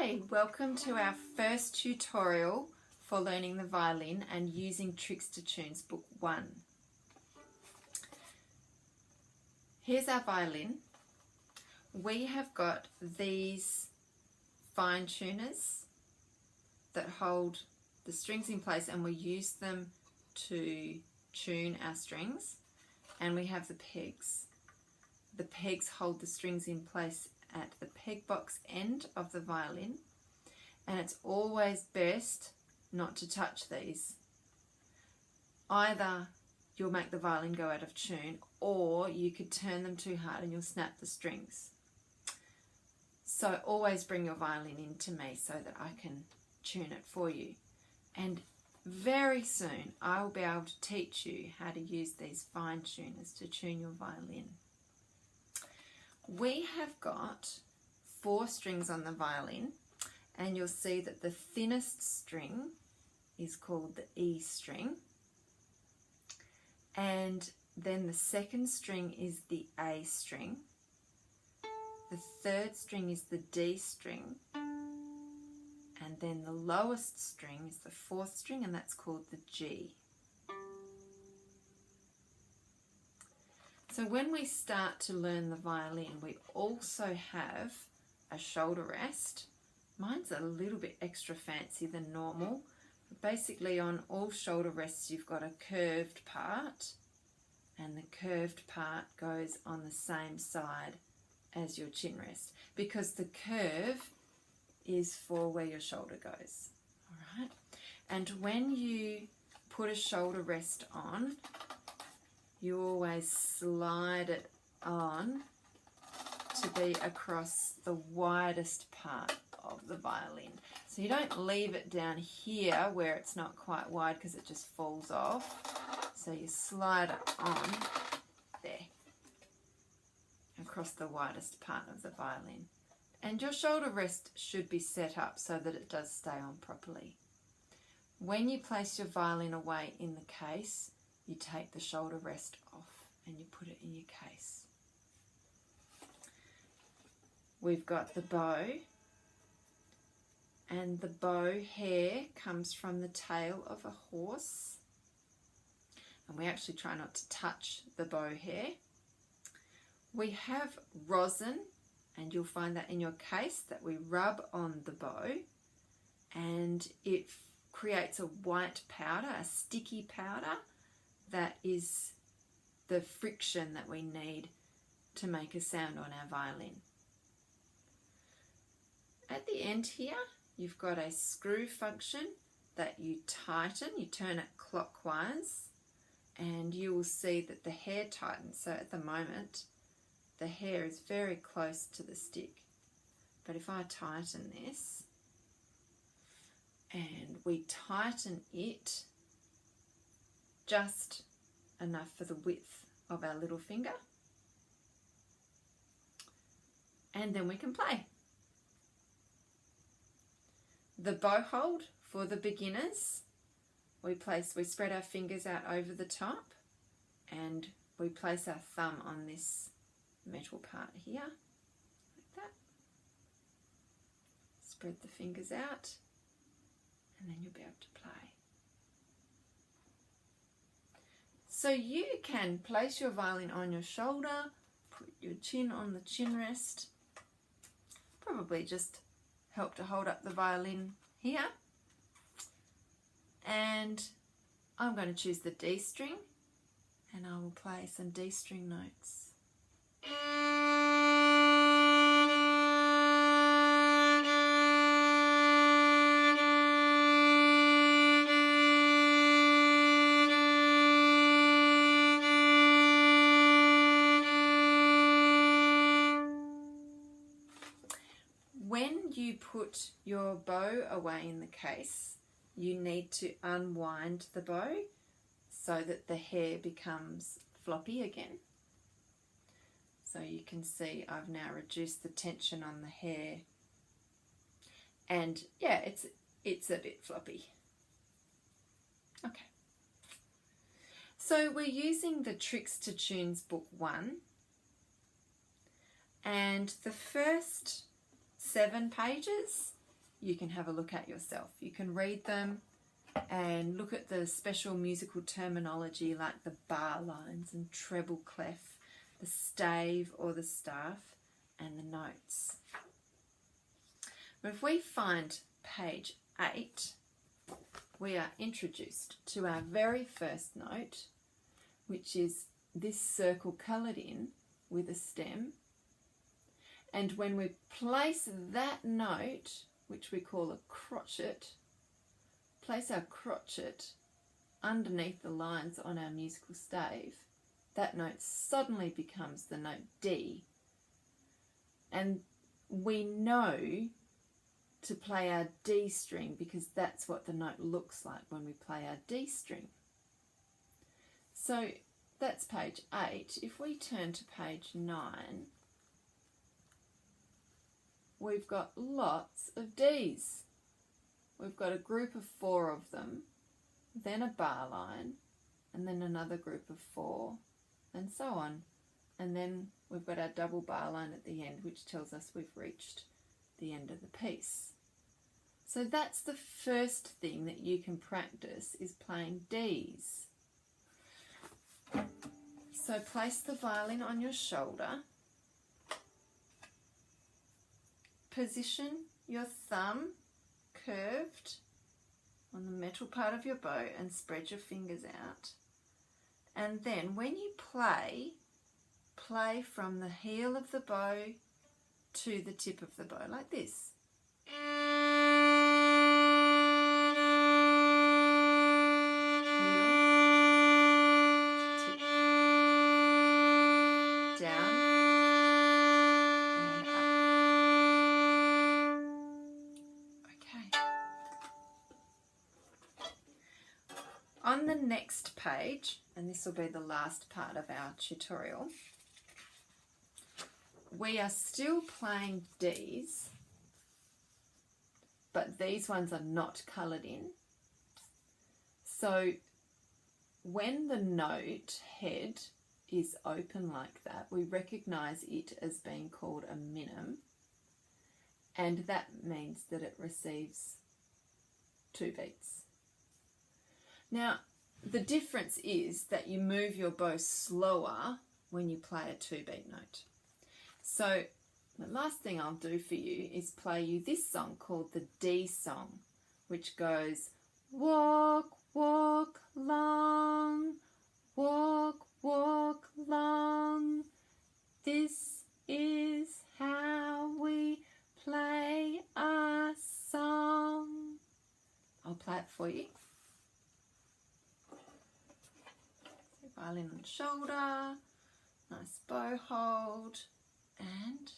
Hi, welcome to our first tutorial for learning the violin and using Tricks to Tunes Book 1. Here's our violin. We have got these fine tuners that hold the strings in place and we use them to tune our strings, and we have the pegs. The pegs hold the strings in place at the peg box end of the violin, and it's always best not to touch these. Either you'll make the violin go out of tune, or you could turn them too hard and you'll snap the strings. So always bring your violin in to me so that I can tune it for you. And very soon I will be able to teach you how to use these fine tuners to tune your violin. We have got 4 strings on the violin, and you'll see that the thinnest string is called the E string, and then the second string is the A string, the third string is the D string, and then the lowest string is the 4th string, and that's called the G. So when we start to learn the violin, we also have a shoulder rest. Mine's a little bit extra fancy than normal. But basically on all shoulder rests you've got a curved part, and the curved part goes on the same side as your chin rest, because the curve is for where your shoulder goes. All right? And when you put a shoulder rest on, you always slide it on to be across the widest part of the violin. So you don't leave it down here where it's not quite wide because it just falls off. So you slide it on there, across the widest part of the violin. And your shoulder rest should be set up so that it does stay on properly. When you place your violin away in the case, you take the shoulder rest off and you put it in your case. We've got the bow, and the bow hair comes from the tail of a horse, and we actually try not to touch the bow hair. We have rosin, and you'll find that in your case, that we rub on the bow, and it creates a white powder, a sticky powder, that is the friction that we need to make a sound on our violin. At the end here, you've got a screw function that you tighten. You turn it clockwise and you will see that the hair tightens. So at the moment, the hair is very close to the stick. But if I tighten this and we tighten it just enough for the width of our little finger, and then we can play. The bow hold for the beginners, we spread our fingers out over the top and we place our thumb on this metal part here, like that. Spread the fingers out and then you'll be able to play. So you can place your violin on your shoulder, put your chin on the chin rest, probably just help to hold up the violin here. And I'm going to choose the D string and I will play some D string notes. When you put your bow away in the case, you need to unwind the bow so that the hair becomes floppy again. So you can see I've now reduced the tension on the hair, and yeah, it's a bit floppy. Okay. So we're using the Tricks to Tunes Book 1, and the first 7 pages you can have a look at yourself. You can read them and look at the special musical terminology like the bar lines and treble clef, the stave or the staff, and the notes. But if we find page 8, we are introduced to our very first note, which is this circle coloured in with a stem. And when we place that note, which we call a crotchet, place our crotchet underneath the lines on our musical stave, that note suddenly becomes the note D. And we know to play our D string because that's what the note looks like when we play our D string. So that's page 8. If we turn to page 9, we've got lots of Ds. We've got a group of 4 of them, then a bar line, and then another group of 4, and so on. And then we've got our double bar line at the end, which tells us we've reached the end of the piece. So that's the first thing that you can practice, is playing Ds. So place the violin on your shoulder. Position your thumb curved on the metal part of your bow and spread your fingers out. And then when you play from the heel of the bow to the tip of the bow, like this. On the next page, and this will be the last part of our tutorial, we are still playing Ds, but these ones are not coloured in. So when the note head is open like that, we recognise it as being called a minim, and that means that it receives 2 beats. Now, the difference is that you move your bow slower when you play a 2-beat note. So the last thing I'll do for you is play you this song called the D song, which goes, walk, walk long, walk, walk long. This is how we play our song. I'll play it for you. Violin on shoulder, nice bow hold, and